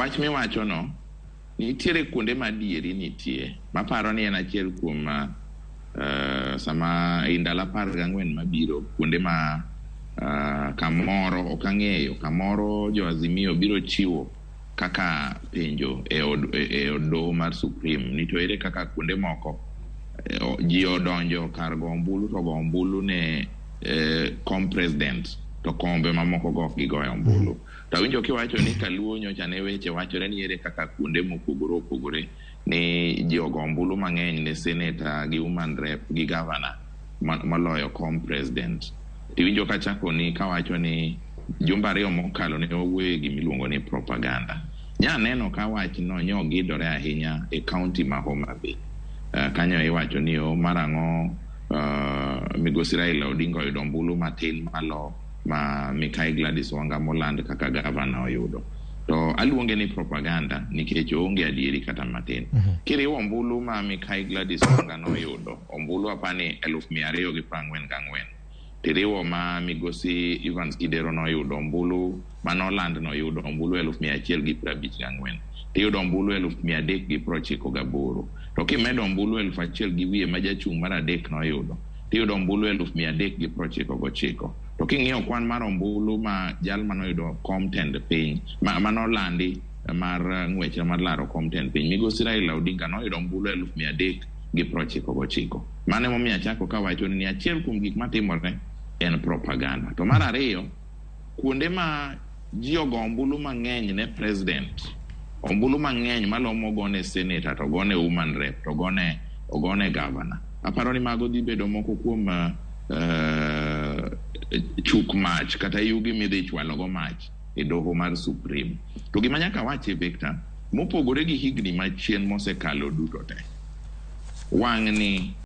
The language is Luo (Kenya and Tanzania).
wach miwacho no nitiere kuonde ma dieri nitie maparo ni en achiel kuom sama indala 14 mabiro kuonde ma kamoro ok ang'eyo kamoro jo Azimio biro chiwo kaka penjo e od mar Supreme ni to ere kaka kuonde moko ji odonjo kar go ombulu to go ombulu ne president to kombe mamoko go gi goyo ombulu to winjo kiwacho ni kaluo nyocha ne weche wachore ni ere kaka kuonde mopogore ni ji ogo ombulu mang'eny ne seneta gi human rep gi gavana maloyo president. Iwinjo kachako ni kawacho ni jumba ariyo mokalo ne owuoye gimiluongo ni propaganda. Nya neno ka wach no nyogidore ahinya e county ma Homa Bay. Kanyo iwacho ni marang'o migosi Raila Odinga oyudo ombulu matin malo ma Mikai Gladys Wanga moland kaka gavana oyudo. To aluonge ni propaganda nikech onge adieri kata matin. Kiriwo ombulu ma Mikai Gladys Wanga noyudo, ombulu apani 244. Tiriwo ma migosi Evans Kidero noyudo ombulu manoland noyudo ombulu 1,154. Tiyudo ombulu 398. To kimedo ombulu 1,000 gi wiye ma jachung' mar adek noyudo. Tiyudo ombulu 399. To king'iyo kwan mar ombulu ma jal manoyudo content piny manolandi mar ng'weche mar laro content piny migosi Raila Odinga noyudo ombulu 399. Mane momiyo achako kawacho ni achiel kuom gik matimore en propaganda. To mar ariyo, kuonde ma ji ogo ombulu mang'eny ne president, ombulu mang'eny malomo gone seneta to gone human rep to ogone gavana. Aparo ni mago dhi bedo moko kuom chuk mach kata yugi midhi chwalo go mach e doho mar Supreme. To gima nyaka wache Victor, mopogore gi higni machien mosekalo duto te. Wang' ni